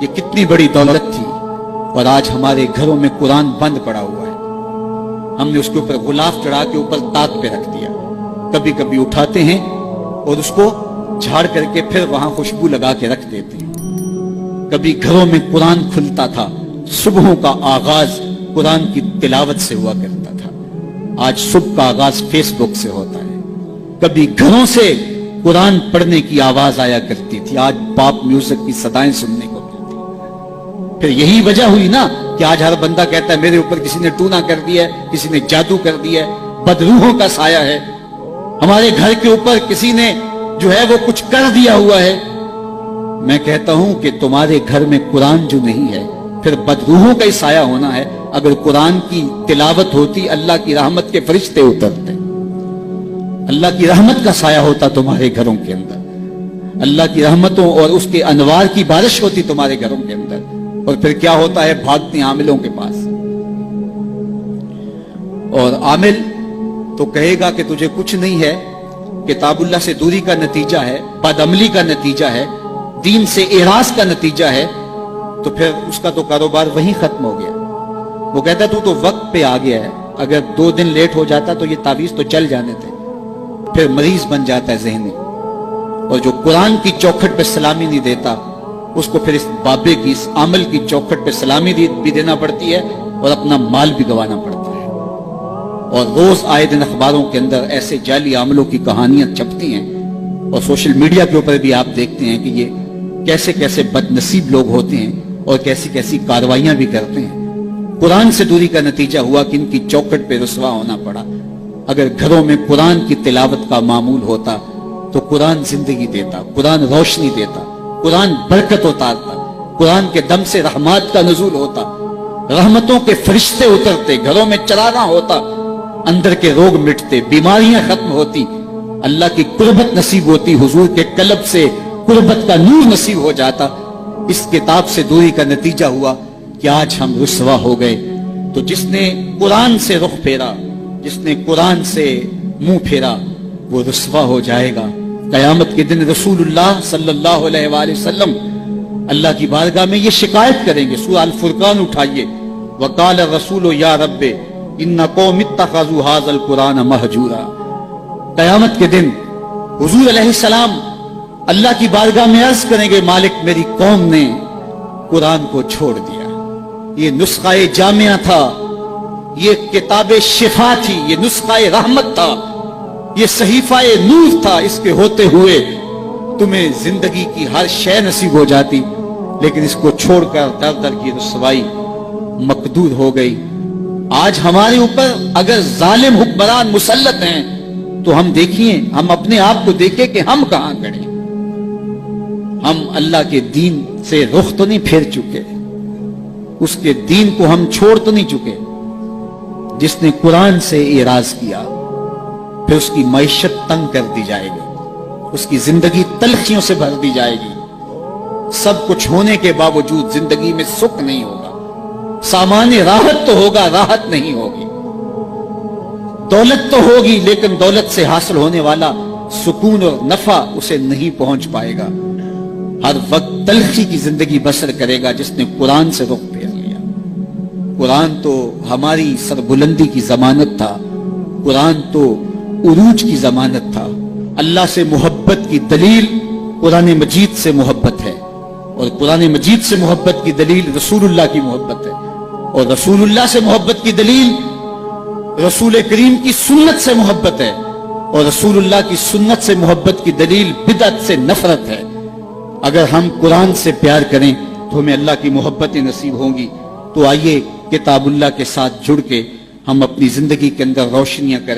یہ کتنی بڑی دولت تھی، اور آج ہمارے گھروں میں قرآن بند پڑا ہوا ہے۔ ہم نے اس کے اوپر غلاف چڑھا کے اوپر تاک پہ رکھ دیا، کبھی کبھی اٹھاتے ہیں اور اس کو جھاڑ کر کے پھر وہاں خوشبو لگا کے رکھ دیتے ہیں۔ کبھی گھروں میں قرآن کھلتا تھا، صبحوں کا آغاز قرآن کی تلاوت سے ہوا کرتا تھا، آج صبح کا آغاز فیس بک سے ہوتا ہے۔ کبھی گھروں سے قرآن پڑھنے کی آواز آیا کرتی تھی، آج پاپ میوزک کی صدائیں سننے کو ملتی۔ پھر یہی وجہ ہوئی نا کہ آج ہر بندہ کہتا ہے میرے اوپر کسی نے ٹونا کر دیا ہے، کسی نے جادو کر دیا ہے، بدروحوں کا سایہ ہے، ہمارے گھر کے اوپر کسی نے جو ہے وہ کچھ کر دیا ہوا ہے۔ میں کہتا ہوں کہ تمہارے گھر میں قرآن جو نہیں ہے، پھر بدروحوں کا ہی سایہ ہونا ہے۔ اگر قرآن کی تلاوت ہوتی، اللہ کی رحمت کے فرشتے اترتے، اللہ کی رحمت کا سایہ ہوتا تمہارے گھروں کے اندر، اللہ کی رحمتوں اور اس کے انوار کی بارش ہوتی تمہارے گھروں کے اندر، اور پھر کیا ہوتا ہے؟ بھاگتے عاملوں کے پاس، اور عامل تو کہے گا کہ تجھے کچھ نہیں ہے، کتاب اللہ سے دوری کا نتیجہ ہے، بدعملی کا نتیجہ ہے، دین سے اعراض کا نتیجہ ہے، تو پھر اس کا تو کاروبار وہیں ختم ہو گیا۔ وہ کہتا ہے تو وقت پہ آ گیا ہے، اگر 2 دن لیٹ ہو جاتا تو یہ تعویذ تو چل جانے تھے۔ پھر مریض بن جاتا ہے ذہنی، اور جو قرآن کی چوکھٹ پہ سلامی نہیں دیتا، اس کو پھر اس بابے کی، اس عمل کی چوکھٹ پہ سلامی بھی دینا پڑتی ہے، اور اپنا مال بھی گوانا پڑتا ہے۔ اور روز آئے دن اخباروں کے اندر ایسے جعلی عاملوں کی کہانیاں چھپتی ہیں، اور سوشل میڈیا کے اوپر بھی آپ دیکھتے ہیں کہ یہ کیسے کیسے بد نصیب لوگ ہوتے ہیں اور کیسی کیسی کاروائیاں بھی کرتے ہیں۔ قرآن سے دوری کا نتیجہ ہوا کہ ان کی چوکھٹ پہ رسوا ہونا پڑا۔ اگر گھروں میں قرآن کی تلاوت کا معمول ہوتا تو قرآن زندگی دیتا، قرآن روشنی دیتا، قرآن برکت اتارتا، قرآن کے دم سے رحمات کا نزول ہوتا، رحمتوں کے فرشتے اترتے، گھروں میں چراغاں ہوتا، اندر کے روگ مٹتے، بیماریاں ختم ہوتی، اللہ کی قربت نصیب ہوتی، حضور کے قلب سے قربت کا نور نصیب ہو جاتا۔ اس کتاب سے دوری کا نتیجہ ہوا کہ آج ہم رسوا ہو گئے۔ تو جس نے قرآن سے رخ پھیرا، جس نے قرآن سے منہ پھیرا، وہ رسوا ہو جائے گا۔ قیامت کے دن رسول اللہ صلی اللہ علیہ وآلہ وسلم اللہ کی بارگاہ میں یہ شکایت کریں گے۔ سورہ الفرقان اٹھائیے، وقال الرسول یا رب ان قوم اتخذوا هذا القرآن مہجورا۔ قیامت کے دن حضور علیہ السلام اللہ کی بارگاہ میں عرض کریں گے، مالک میری قوم نے قرآن کو چھوڑ دیا، یہ نسخہ جامعہ تھا، یہ کتاب شفا تھی، یہ نسخہ رحمت تھا، یہ صحیفہ نور تھا، اس کے ہوتے ہوئے تمہیں زندگی کی ہر شے نصیب ہو جاتی، لیکن اس کو چھوڑ کر در در کی رسوائی مقدور ہو گئی۔ آج ہمارے اوپر اگر ظالم حکمران مسلط ہیں تو ہم دیکھیں، ہم اپنے آپ کو دیکھیں کہ ہم کہاں کھڑے ہیں۔ ہم اللہ کے دین سے رخ تو نہیں پھیر چکے، اس کے دین کو ہم چھوڑ تو نہیں چکے۔ جس نے قرآن سے اعراض کیا، پھر اس کی معیشت تنگ کر دی جائے گی، اس کی زندگی تلخیوں سے بھر دی جائے گی، سب کچھ ہونے کے باوجود زندگی میں سکھ نہیں ہوگا، سامان راحت تو ہوگا، راحت نہیں ہوگی، دولت تو ہوگی لیکن دولت سے حاصل ہونے والا سکون اور نفع اسے نہیں پہنچ پائے گا۔ ہر وقت تلخی کی زندگی بسر کرے گا جس نے قرآن سے رخ پھیر لیا۔ قرآن تو ہماری سربلندی کی ضمانت تھا، قرآن تو عروج کی ضمانت تھا۔ اللہ سے محبت کی دلیل قرآن مجید سے محبت ہے، اور قرآن مجید سے محبت کی دلیل رسول اللہ کی محبت ہے، اور رسول اللہ سے محبت کی دلیل رسول کریم کی سنت سے محبت ہے، اور رسول اللہ کی سنت سے محبت کی دلیل بدعت سے نفرت ہے۔ اگر ہم قرآن سے پیار کریں تو ہمیں اللہ کی محبتیں نصیب ہوں گی۔ تو آئیے کتاب اللہ کے ساتھ جڑ کے ہم اپنی زندگی کے اندر روشنیاں کریں۔